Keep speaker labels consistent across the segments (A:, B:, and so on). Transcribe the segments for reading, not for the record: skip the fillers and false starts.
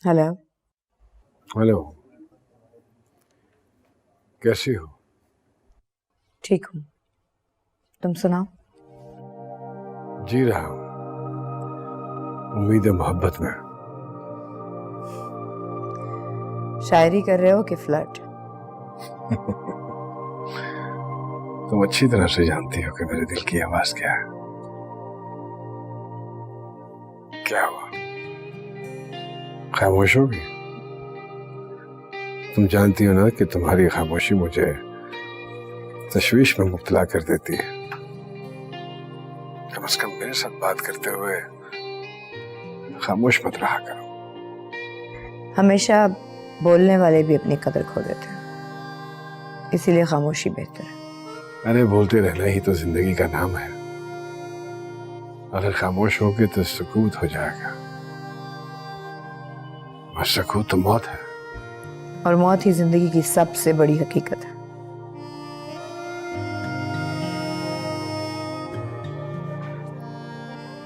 A: Hello.
B: Hello, कैसी हो?
A: ठीक हूँ, तुम सुनाओ।
B: जी रहा हूँ, उम्मीद है मोहब्बत में।
A: शायरी कर रहे हो कि फ्लर्ट?
B: तुम अच्छी तरह से जानती हो कि मेरे दिल की आवाज क्या है। क्या हुआ, खामोश हो गई? तुम जानती हो ना कि तुम्हारी खामोशी मुझे तशवीश में मुब्तला कर देती है। कम से कम मेरे साथ बात करते हुए खामोश मत रहा करो।
A: हमेशा बोलने वाले भी अपनी कदर खो देते हैं, इसीलिए खामोशी बेहतर है।
B: अरे बोलते रहना ही तो जिंदगी का नाम है। अगर खामोश होगे तो सुकूत हो जाएगा, और सुकूत तो मौत है।
A: और मौत ही जिंदगी की सबसे बड़ी हकीकत है।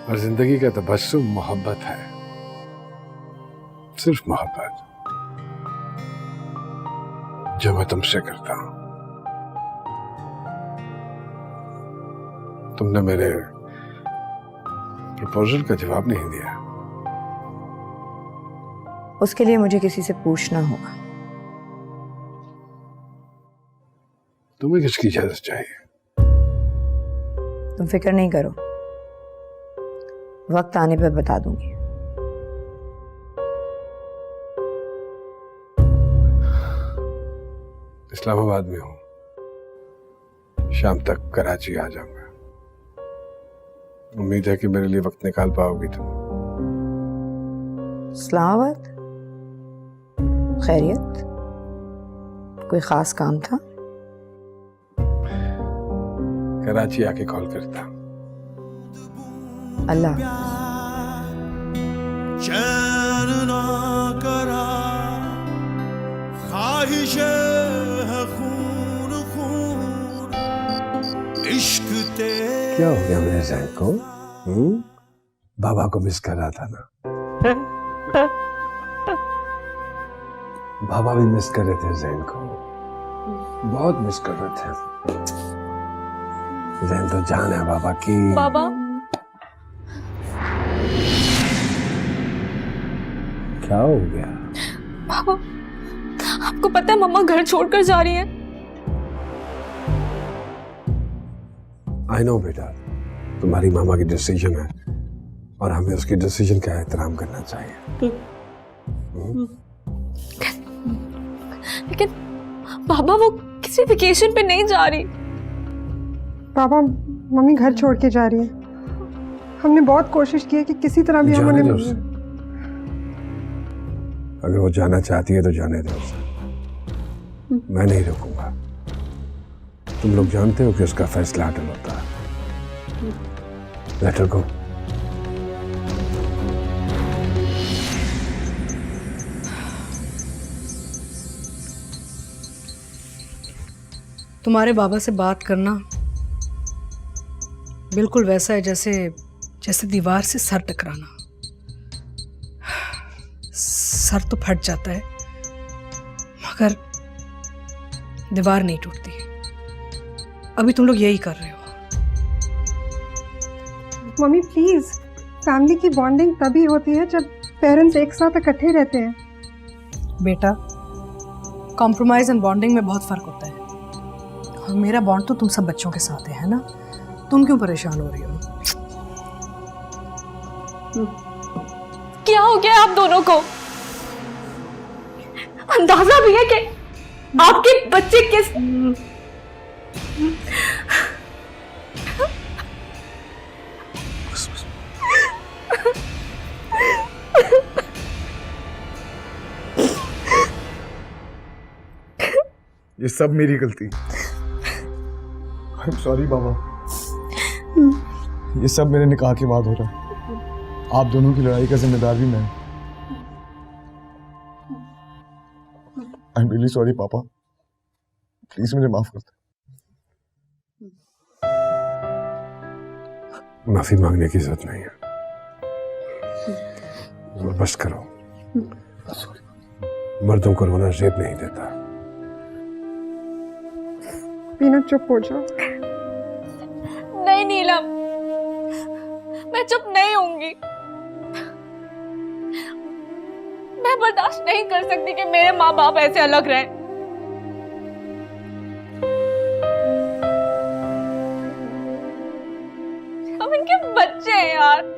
B: और जिंदगी का तबस्सुम मोहब्बत है, सिर्फ मोहब्बत जो मैं तुमसे करता हूं। तुमने मेरे प्रपोजल का जवाब नहीं दिया।
A: उसके लिए मुझे किसी से पूछना होगा।
B: तुम्हें किसकी इजाजत चाहिए?
A: तुम फिक्र नहीं करो, वक्त आने पर बता दूंगी।
B: इस्लामाबाद में हूं, शाम तक कराची आ जाऊंगा। उम्मीद है कि मेरे लिए वक्त निकाल पाओगी तुम।
A: इस्लामाबाद? खैरियत? कोई खास काम था?
B: कराची आके कॉल करता।
A: अल्लाह।
C: चैन ना करा ख्वाहिशे है खून खून इश्क तेरा।
B: क्या हो गया मेरे जहन को? बाबा को मिस कर रहा था ना? बाबा भी मिस कर रहे थे जैन को, बहुत मिस कर रहे थे। जैन तो जान है बाबा की।
D: बाबा,
B: क्या हो गया?
D: बाबा, आपको पता है मम्मा घर छोड़कर जा रही है।
B: आई नो बेटा, तुम्हारी मामा की डिसीजन है और हमें उसकी डिसीजन का एहतराम करना चाहिए।
D: लेकिन बाबा, वो किसी वेकेशन पे नहीं जा रही।
E: पापा, मम्मी घर छोड़ के जा रही है। हमने बहुत कोशिश की है कि किसी तरह भी हम
B: जाने दो
E: उन्हें।
B: उसे। अगर वो जाना चाहती है तो जाने दो उसे, मैं नहीं रोकूंगा। तुम लोग जानते हो कि उसका फैसला अटल होता है। लेट हर गो।
F: तुम्हारे बाबा से बात करना बिल्कुल वैसा है जैसे जैसे दीवार से सर टकराना। सर तो फट जाता है मगर दीवार नहीं टूटती। अभी तुम लोग यही कर रहे हो।
E: मम्मी प्लीज, फैमिली की बॉन्डिंग तभी होती है जब पेरेंट्स एक साथ इकट्ठे रहते हैं।
F: बेटा, कॉम्प्रोमाइज एंड बॉन्डिंग में बहुत फर्क होता है। और मेरा बॉन्ड तो तुम सब बच्चों के साथ है ना? तुम क्यों परेशान हो रही हो?
D: क्या हो गया आप दोनों को? अंदाजा भी है कि आपके बच्चे किस
G: ये सब मेरी गलती। आई एम सॉरी बाबा। ये सब मेरे निकाह के बाद हो रहा है। आप दोनों की लड़ाई का जिम्मेदार भी मैं। आई एम रियली सॉरी पापा, प्लीज मुझे माफ कर दो।
B: माफी मांगने की जरूरत नहीं है, बस करो। मर्दों को रोना जेब नहीं देता।
E: बीना चुप हो जाओ।
D: नहीं नीलम, मैं चुप नहीं होंगी। मैं बर्दाश्त नहीं कर सकती कि मेरे माँ बाप ऐसे अलग रहे। हम इनके बच्चे हैं यार।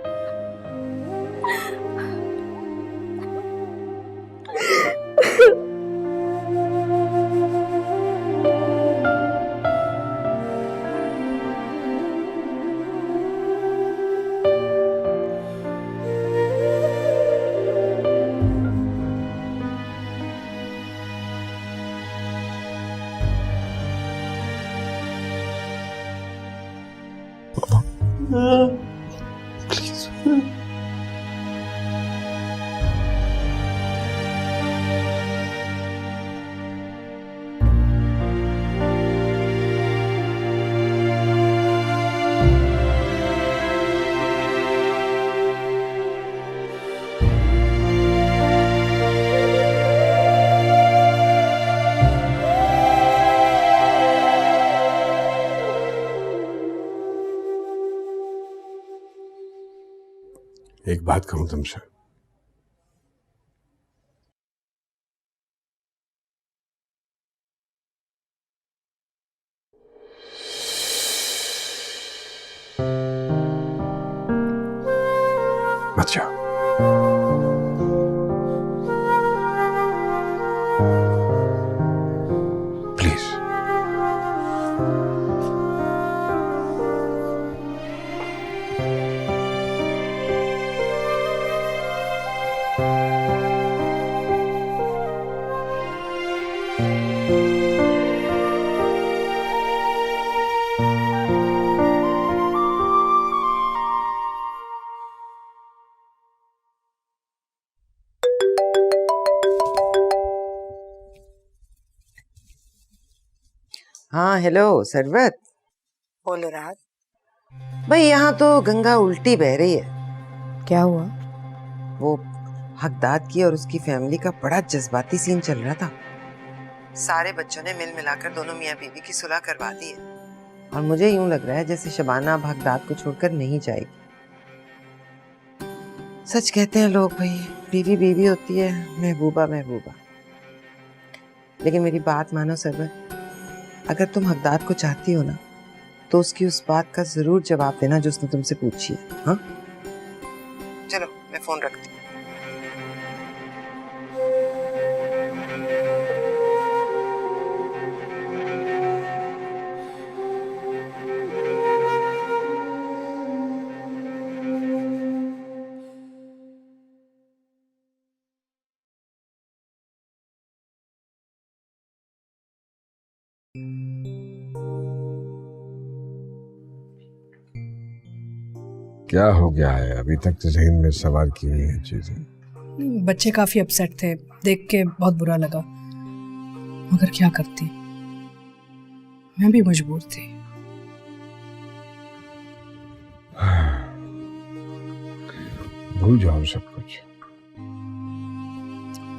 B: एक बात कहूं तुमसे, मत जाओ। प्लीज।
H: हाँ हेलो सरवत।
A: बोलो राहत,
H: भाई यहाँ तो गंगा उल्टी बह रही है।
A: क्या हुआ?
H: वो हकदाद की और उसकी फैमिली का बड़ा जज्बाती सीन चल रहा था। सारे बच्चों ने मिल मिलाकर दोनों मियाँ बीवी की सुलह करवा दी है और मुझे यूं लग रहा है जैसे शबाना अब हकदाद को छोड़कर नहीं जाएगी। सच कहते हैं लोग भाई, बीवी बीवी होती है, महबूबा महबूबा। लेकिन मेरी बात मानो सरवत, अगर तुम हकदाद को चाहती हो ना तो उसकी उस बात का जरूर जवाब देना जो उसने तुमसे पूछी है। हाँ चलो मैं फोन रखती हूँ।
B: क्या हो गया है? अभी तक तो जहन में सवार की हुई है चीजें।
F: बच्चे काफी अपसेट थे, देख के बहुत बुरा लगा, मगर क्या करती, मैं भी मजबूर थी।
B: भूल जाओ सब कुछ,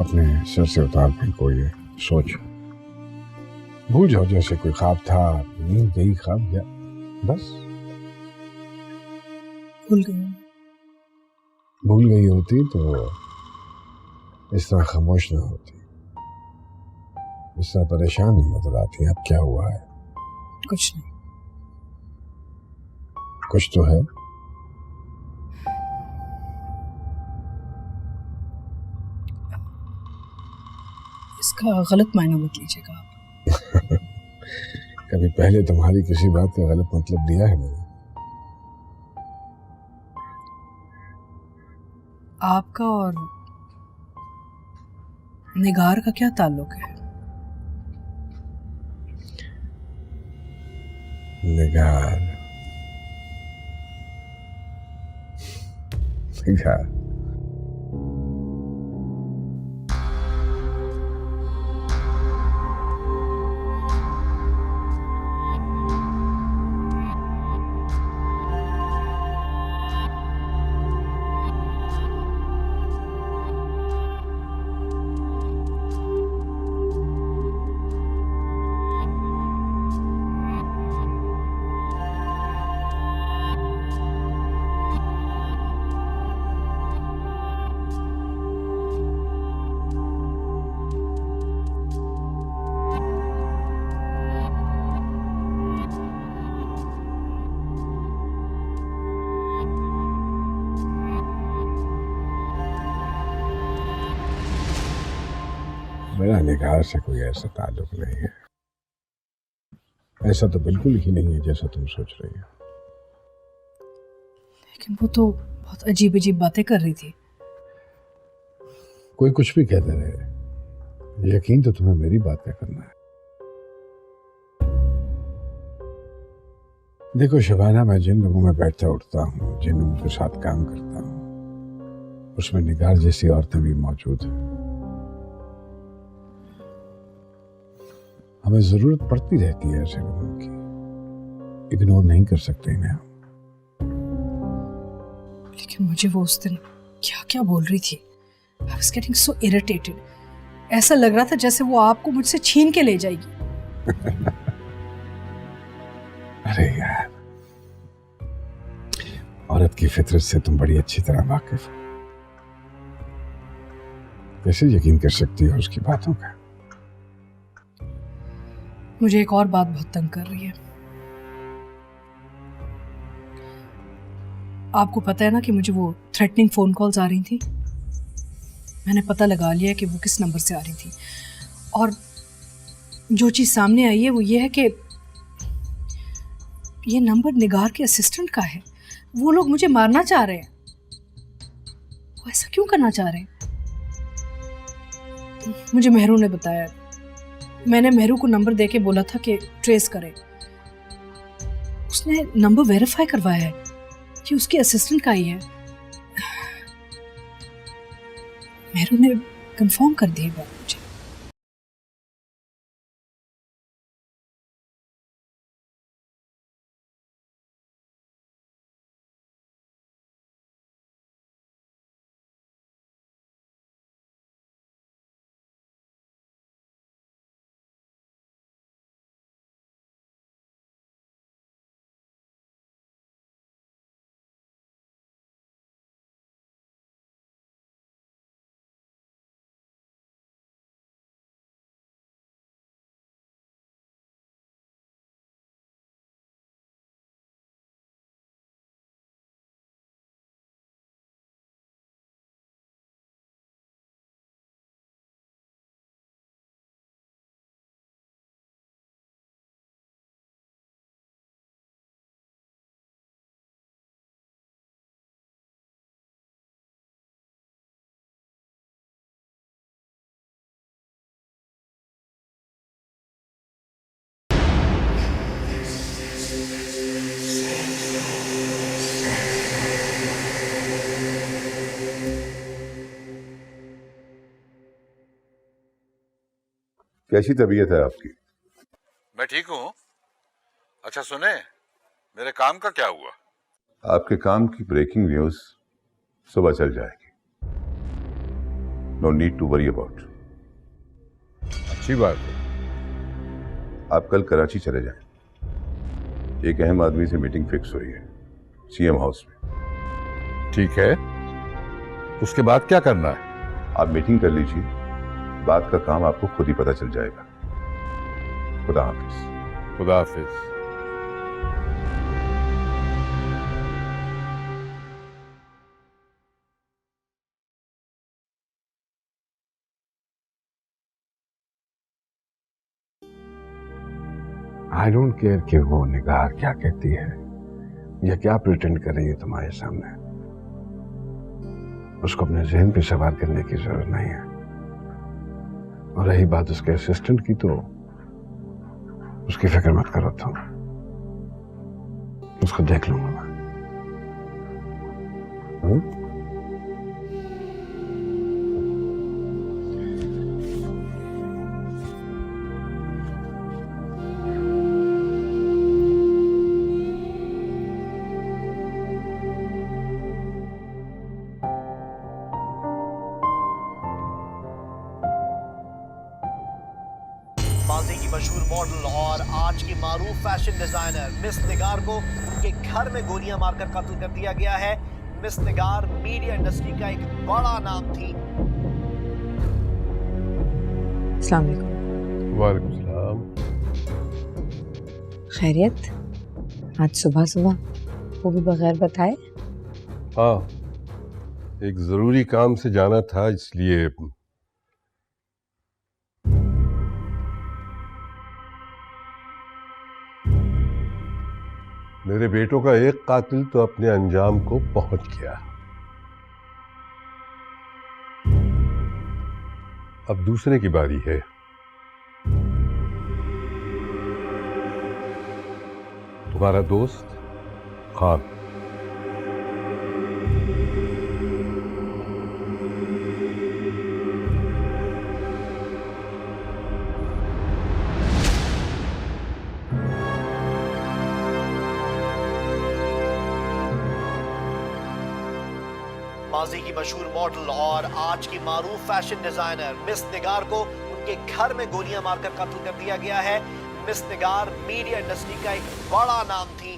B: अपने सिर से उतार फेंको ये सोच। भूल जाओ जैसे कोई ख्वाब था, नींद गई ख्वाब गया, बस।
F: भूल गई।
B: भूल गई होती तो इस तरह खामोश ना होती, इस तरह परेशान नहीं नजर आती। अब क्या हुआ है?
F: कुछ नहीं।
B: कुछ तो है।
F: इसका गलत मायना मत लीजिएगा आप।
B: कभी पहले तुम्हारी किसी बात का गलत मतलब लिया है मैंने?
F: आपका और निगार का क्या ताल्लुक है?
B: निगार, निगार निगार से कोई ऐसा ताल्लुक नहीं है। ऐसा तो बिल्कुल ही नहीं है जैसा तुम सोच रही हो।
F: लेकिन वो तो बहुत अजीब अजीब बातें कर रही थी।
B: कोई कुछ भी कहते रहे, यकीन तो तुम्हें मेरी बात पे करना है। देखो शबाना, मैं जिन लोगों में बैठता उठता हूँ, जिन लोगों के साथ काम करता हूँ, उसमें निगार जैसी औरतें भी मौजूद हैं। हमें जरूरत पड़ती रहती है ऐसे लोगों की, इग्नोर नहीं कर सकते इन्हें हम।
F: लेकिन मुझे वो उस दिन क्या क्या बोल रही थी। I was getting so irritated. ऐसा लग रहा था जैसे वो आपको मुझसे छीन के ले जाएगी।
B: अरे यार, औरत की फितरत से तुम बड़ी अच्छी तरह वाकिफ हो। कैसे यकीन कर सकती हो उसकी बातों का?
F: मुझे एक और बात बहुत तंग कर रही है। आपको पता है ना कि मुझे वो थ्रेटनिंग फोन कॉल्स आ रही थी। मैंने पता लगा लिया कि वो किस नंबर से आ रही थी, और जो चीज़ सामने आई है वो ये है कि ये नंबर निगार के असिस्टेंट का है। वो लोग मुझे मारना चाह रहे हैं। वो ऐसा क्यों करना चाह रहे हैं? मुझे मेहरू ने बताया। मैंने मेहरू को नंबर देके बोला था कि ट्रेस करे। उसने नंबर वेरीफाई करवाया है कि उसके असिस्टेंट का ही है। मेहरू ने कंफर्म कर दी बात मुझे।
I: कैसी तबीयत है आपकी?
J: मैं ठीक हूँ। अच्छा सुने, मेरे काम का क्या हुआ?
I: आपके काम की ब्रेकिंग न्यूज सुबह चल जाएगी। No need to worry about.
J: अच्छी बात है।
I: आप कल कराची चले जाएं। एक अहम आदमी से मीटिंग फिक्स हुई है सीएम हाउस में।
J: ठीक है, उसके बाद क्या करना है?
I: आप मीटिंग कर लीजिए, बात का काम आपको खुद ही पता चल जाएगा। खुदा हाफिज।
J: खुदा हाफिज।
B: आई डोंट केयर कि वो निगार क्या कहती है या क्या प्रिटेंड कर रही है तुम्हारे सामने। उसको अपने जहन पे सवार करने की जरूरत नहीं है। और रही बात उसके असिस्टेंट की, तो उसकी फिक्र मत करो तुम, उसको देख लूंगा मैं।
K: माजी की मशहूर मॉडल और आज की मारूफ फैशन डिजाइनर मिस निगार को के घर में गोलियां मारकर कत्ल कर दिया गया है। मिस निगार मीडिया इंडस्ट्री का एक बड़ा नाम थी।
A: अस्सलाम वालेकुम।
J: वालेकुम सलाम।
A: खैरियत? आज सुबह सुबह, वो भी बगैर बताए?
J: हाँ, एक जरूरी काम से जाना था, इसलिए
B: मेरे बेटों का एक कातिल तो अपने अंजाम को पहुंच गया, अब दूसरे की बारी है। तुम्हारा दोस्त खान।
K: माजी की मशहूर मॉडल और आज की मारूफ फैशन डिजाइनर मिस निगार को उनके घर में गोलियां मारकर कत्ल कर दिया गया है। मिस निगार मीडिया इंडस्ट्री का एक बड़ा नाम थी।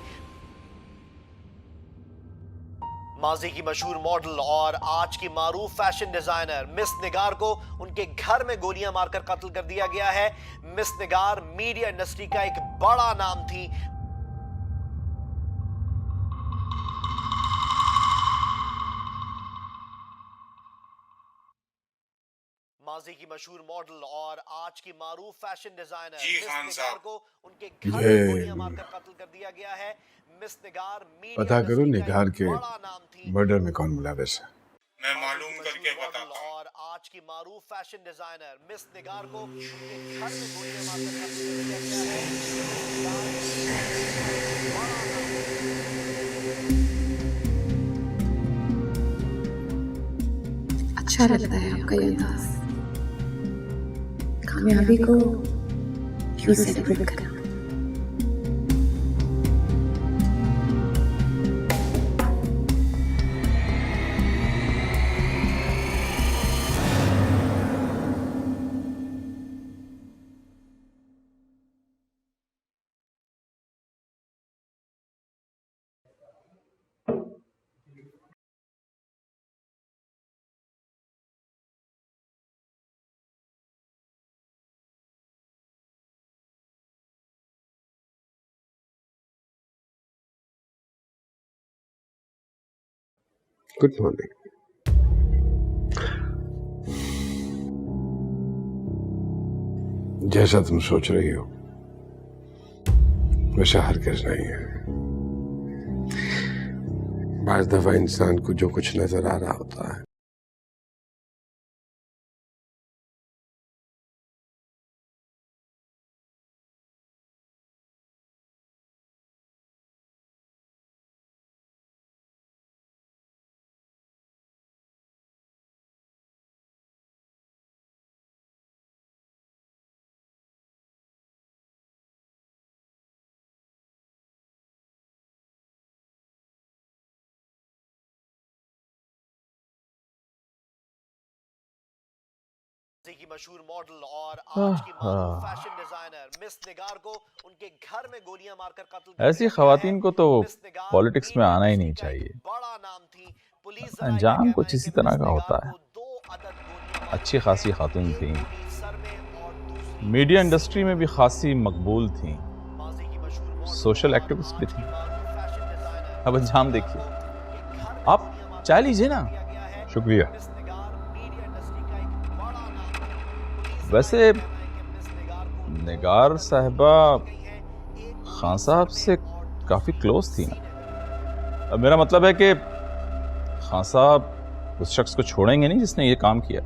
K: माजी की मशहूर मॉडल और आज की मारूफ फैशन डिजाइनर मिस निगार को उनके घर में गोलियां मारकर कत्ल कर दिया गया है। मिस निगार मीडिया इंडस्ट्री का एक बड़ा नाम थी। माजी की मशहूर मॉडल और आज की मारूफ फैशन डिजाइनर मिस निगार को उनके घर में गोलियां मारकर कत्ल कर दिया गया है। मिस निगार
B: पता करो निगार के मर्डर में कौन मुलविस है।
J: मैं मालूम करके बताता हूं।
K: और आज की मारूफ फैशन डिजाइनर मिस निगार को उनके घर में गोलियां मारकर कत्ल कर दिया
L: गया है। अच्छा लगता है आपका ये अंदाज, कामयाबी को क्यों सेलिब्रेट करना।
B: Good morning. जैसा तुम सोच रही हो वैसा हरगिज़ नहीं है। बाज़ दफा इंसान को जो कुछ नजर आ रहा होता है
K: की मशहूर मॉडल और आज की मारूफ फैशन डिजाइनर मिस निगार को उनके घर में गोलियां मारकर कत्ल कर
M: ऐसी खवातीन को तो पॉलिटिक्स में आना ही नहीं चाहिए।
K: बड़ा नाम थी। पुलिस
M: अंजाम कुछ इसी तरह का होता है। अच्छी खासी खातून थी, मीडिया इंडस्ट्री में भी खासी मकबूल थी, सोशल एक्टिविस्ट भी थी। अब अंजाम देखिए। आप चाय लीजिए ना।
B: शुक्रिया।
M: वैसे निगार साहिबा खान साहब से काफी क्लोज थी ना। अब मेरा मतलब है कि खान साहब उस शख्स को छोड़ेंगे नहीं जिसने ये काम किया।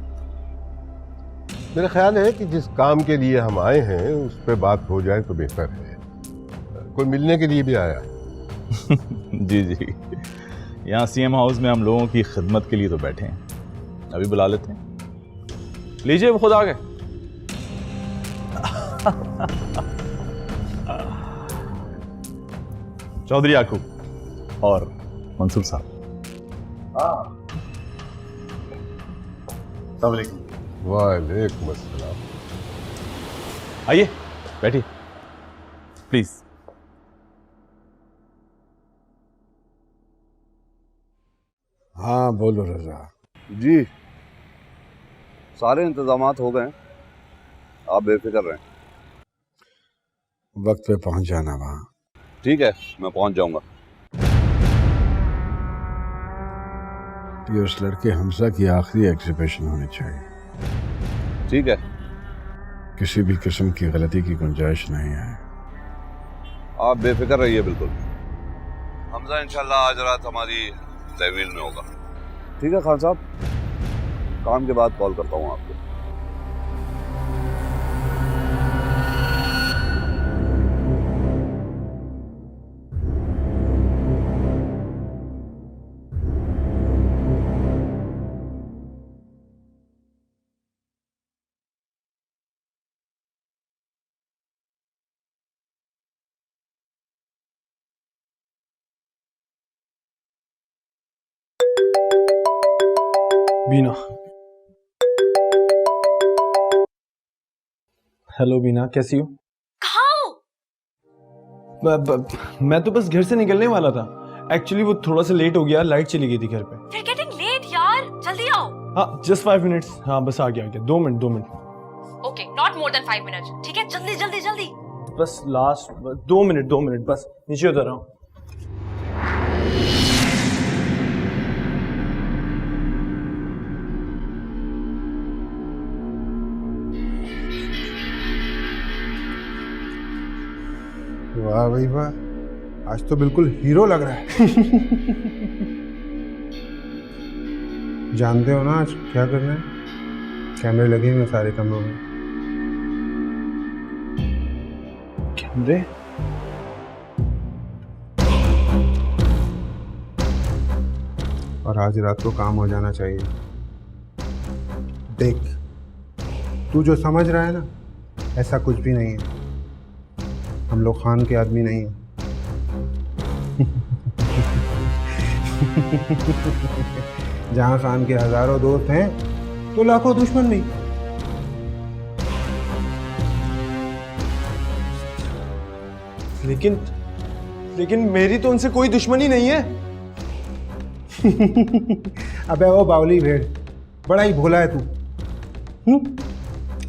B: मेरा ख्याल है कि जिस काम के लिए हम आए हैं उस पर बात हो जाए तो बेहतर है। कोई मिलने के लिए भी आया है।
M: जी जी, यहाँ सीएम हाउस में हम लोगों की खिदमत के लिए तो बैठे हैं, अभी बुला लेते हैं। लीजिए, वो खुद आ गए। चौधरी याकूब और मंसूर साहब।
B: वालेकुम अस्सलाम।
M: आइए बैठिए प्लीज।
B: हाँ बोलो रजा।
N: जी सारे इंतजामात हो गए, आप बेफिक्र रहें।
B: वक्त पे पहुंच जाना वहां।
N: ठीक है, मैं पहुंच जाऊंगा।
B: ये उस लड़के हमजा की आखिरी एग्जीबिशन होनी चाहिए।
N: ठीक है,
B: किसी भी किस्म की गलती की गुंजाइश नहीं है।
N: आप बेफिक्र रहिए। बिल्कुल हमजा इंशाल्लाह आज रात हमारी तहवील में होगा। ठीक है खान साहब, काम के बाद कॉल करता हूँ आपको।
O: बीना। हेलो बीना, कैसी हो?
D: कहाँ हो?
O: मैं तो बस घर से निकलने वाला था। एक्चुअली वो थोड़ा सा लेट हो गया, लाइट चली गई थी घर पे।
D: We're getting late यार, जल्दी आओ।
O: हाँ, जस्ट 5 मिनट्स। हाँ बस आ गया 2 minute 2 minute.
D: Okay, not more than 5 minutes. ठीक है, जल्दी जल्दी जल्दी।
O: बस लास्ट 2 मिनट बस, नीचे उतर रहा हूँ।
B: वाह भाई वाह, आज तो बिल्कुल हीरो लग रहा है। जानते हो ना आज क्या करना है? कैमरे लगे हुए सारे कमरों में।
O: कैमरे?
B: और आज रात को काम हो जाना चाहिए। देख, तू जो समझ रहा है ना, ऐसा कुछ भी नहीं है। हम लोग खान के आदमी नहीं हैं। जहां खान के हजारों दोस्त हैं तो लाखों दुश्मन भी।
O: लेकिन मेरी तो उनसे कोई दुश्मनी नहीं है।
B: अबे वो बावली भेड़, बड़ा ही भोला है तू।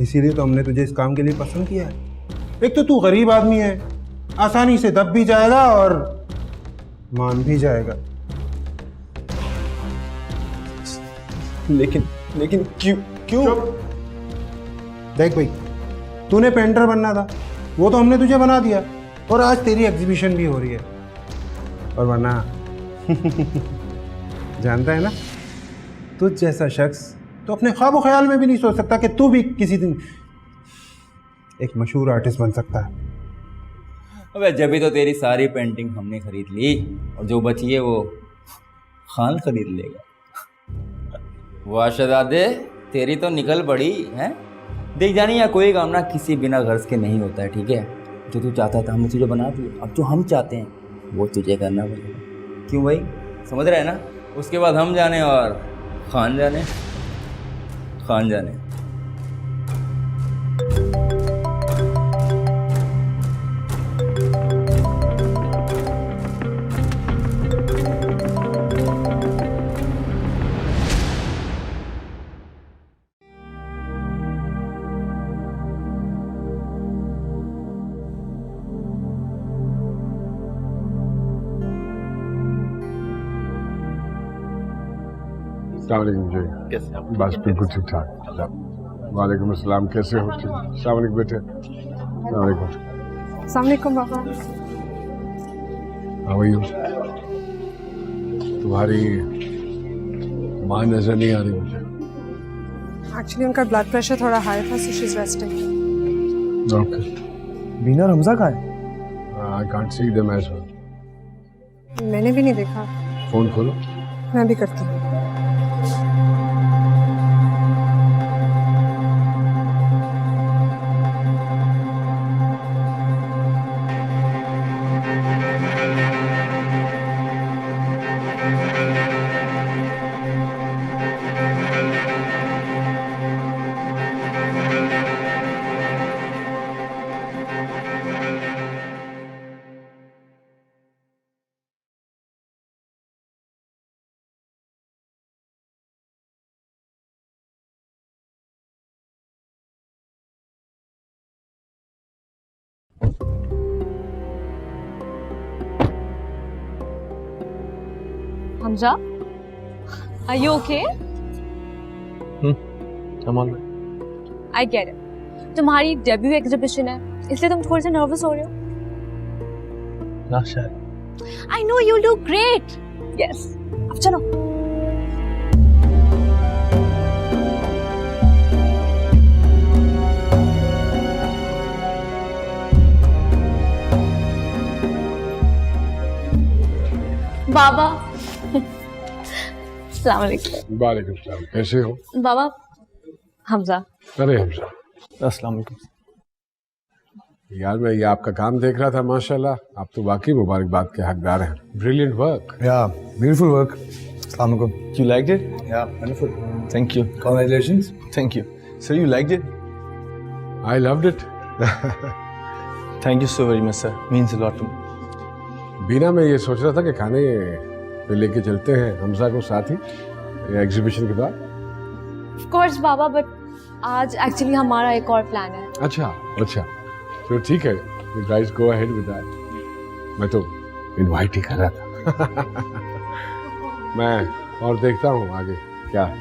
B: इसीलिए तो हमने तुझे इस काम के लिए पसंद किया है। एक तो तू गरीब आदमी है, आसानी से दब भी जाएगा और मान भी जाएगा।
O: लेकिन क्यों?
B: देख भाई, तूने पेंटर बनना था, वो तो हमने तुझे बना दिया और आज तेरी एग्जीबिशन भी हो रही है। और वरना जानता है ना, तुझ जैसा शख्स तो अपने ख्वाब ख्याल में भी नहीं सोच सकता कि तू भी किसी दिन एक मशहूर आर्टिस्ट बन सकता है।
P: अबे जब तो तेरी सारी पेंटिंग हमने खरीद ली और जो बची है वो खान खरीद लेगा। वाह शहजादे, तेरी तो निकल पड़ी है। देख जानी या कोई काम ना किसी बिना गर्ज के नहीं होता है, ठीक है? जो तू चाहता था हमने तुझे बना दिया, अब जो हम चाहते हैं वो तुझे करना पड़ेगा। क्यों भाई, समझ रहे हैं ना? उसके बाद हम जाने और खान जाने।
B: अस्सलामुअलैकुम जी।
P: कैसे आप?
B: बस बिल्कुल ठीक ठाक। वालेकुम अस्सलाम, कैसे हो? अस्सलामुअलैकुम बेटे।
E: अस्सलामुअलैकुम बाबा।
B: How are you? तुम्हारी माँ नजर नहीं आ रही मुझे।
E: एक्चुअली उनका ब्लड प्रेशर थोड़ा हाई था, so she is resting.
B: Okay.
O: Beena, Ramja कहाँ है?
B: I can't see them as well.
E: मैंने भी नहीं देखा।
B: फोन खोलो।
E: मैं भी करती हूँ।
D: Hamza, are you okay?
O: I'm all
D: I get it. तुम्हारी डेब्यू एग्जीबिशन है, इसलिए तुम थोड़े से नर्वस हो रहे हो।
O: ना शायद।
D: I know you'll do great. Yes. अब चलो. बाबा. अस्सलाम वालेकुम.
B: वालेकुम सलाम. कैसे हो?
D: बाबा, हमजा.
B: अरे हमजा.
O: अस्सलाम वालेकुम.
B: यार मैं ये आपका काम देख रहा था, माशाल्लाह. आप तो वाकई मुबारकबाद के हकदार हैं. Brilliant work.
O: Yeah, beautiful work. Assalamu alaikum. You liked it? Yeah, wonderful. Thank you. Congratulations. Thank you. So you liked it?
B: I loved it.
O: Thank you so very much, sir. Means a lot to me.
B: बीना, मैं ये सोच रहा था कि खाने पे लेके चलते हैं हमजा को साथ ही एग्जीबिशन के बाद.
D: Of course, बाबा, but आज एक्चुअली हमारा एक और प्लान है.
B: अच्छा अच्छा, तो ठीक है. You guys go ahead with that. मैं तो इनवाइट ही कर रहा था. मैं और देखता हूँ आगे क्या.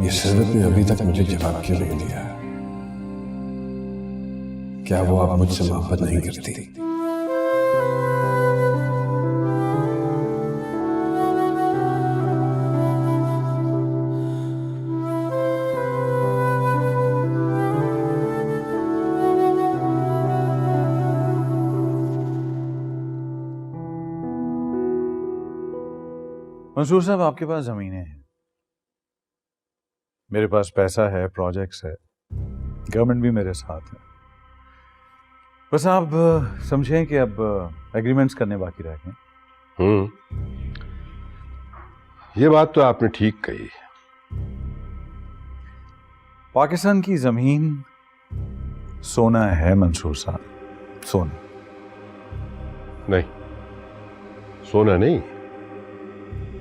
B: ये सरवत ने अभी तक मुझे जवाब क्यों नहीं दिया? क्या वो अब मुझसे मोहब्बत नहीं करती?
J: मंसूर साहब, आपके पास जमीनें हैं, मेरे पास पैसा है, प्रोजेक्ट्स है, गवर्नमेंट भी मेरे साथ है. बस आप समझें कि अब एग्रीमेंट्स करने बाकी रह गए.
I: ये बात तो आपने ठीक कही.
J: पाकिस्तान की जमीन सोना है मंसूर साहब, सोना.
I: नहीं, सोना नहीं,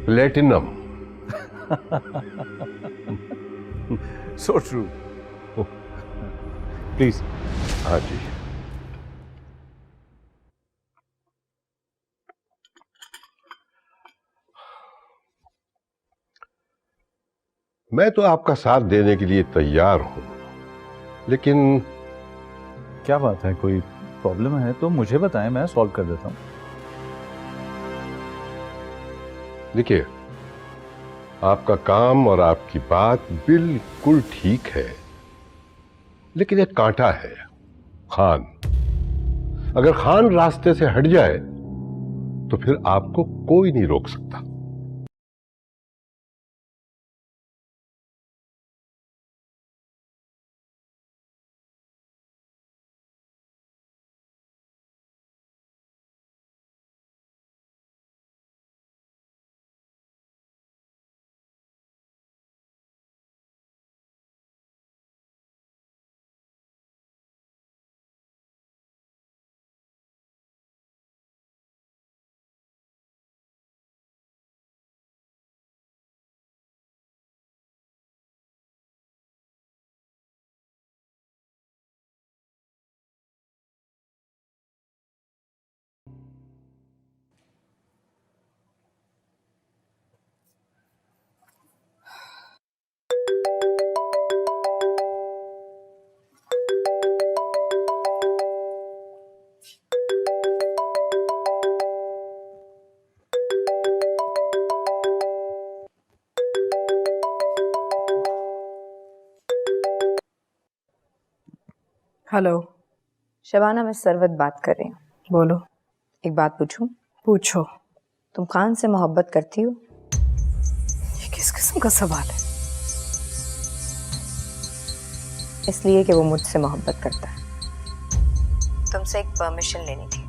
I: प्लेटिनम.
J: So true. Please.
I: हाँ जी. मैं तो आपका साथ देने के लिए तैयार हूं, लेकिन
J: क्या बात है, कोई प्रॉब्लम है तो मुझे बताएं, मैं सॉल्व कर देता हूं.
I: देखिए, आपका काम और आपकी बात बिल्कुल ठीक है, लेकिन एक कांटा है, खान. अगर खान रास्ते से हट जाए तो फिर आपको कोई नहीं रोक सकता.
F: हेलो।
A: शबाना, मैं सरवत बात कर रही हूँ।
F: बोलो।
A: एक बात पूछूं?
F: पूछो।
A: तुम खान से मोहब्बत करती हो?
F: ये किस किस्म का सवाल है?
A: इसलिए कि वो मुझसे मोहब्बत करता है। तुमसे एक परमिशन लेनी थी।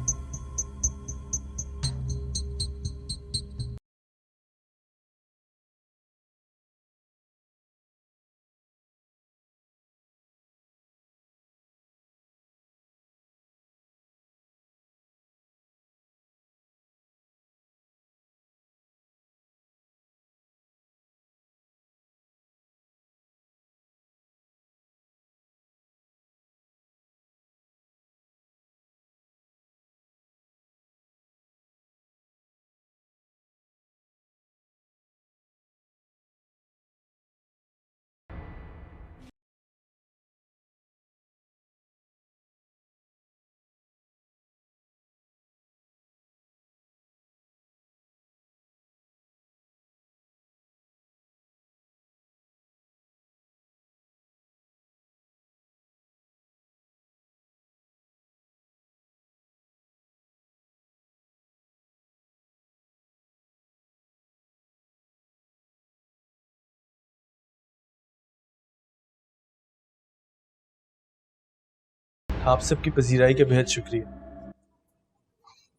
O: आप सबकी पजीराई का बेहद शुक्रिया।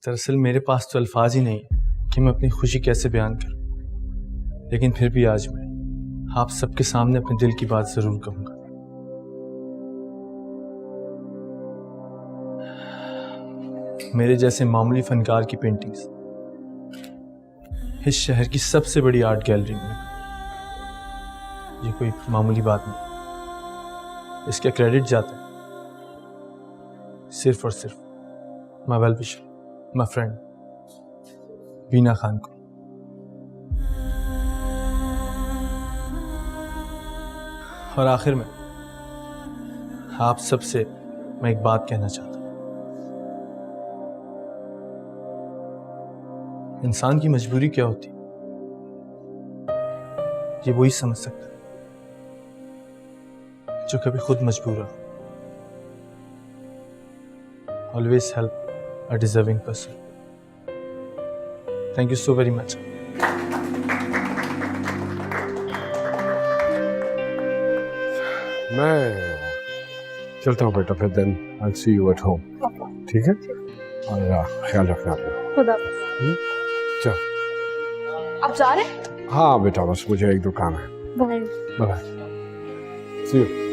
O: दरअसल मेरे पास तो अल्फाज ही नहीं है कि मैं अपनी खुशी कैसे बयान करूं, लेकिन फिर भी आज मैं आप सबके सामने अपने दिल की बात जरूर कहूंगा। मेरे जैसे मामूली फनकार की पेंटिंग्स इस शहर की सबसे बड़ी आर्ट गैलरी में, ये कोई मामूली बात नहीं। इसका क्रेडिट जाता है सिर्फ और सिर्फ my well wisher, my friend Beena Khan को। और आखिर में आप सबसे मैं एक बात कहना चाहता हूं। इंसान की मजबूरी क्या होती है ये वही समझ सकता है जो कभी खुद मजबूर हो। Always help a deserving person. Thank you so very much.
B: मैं चलता हूँ बेटा, फिर then I'll see you at home. ठीक है? और ख्याल रखना अपना।
D: खुदा।
B: चल।
D: आप जा रहे हैं?
B: हाँ बेटा, बस मुझे एक दो काम है।
D: बाय।
B: बाय। See you.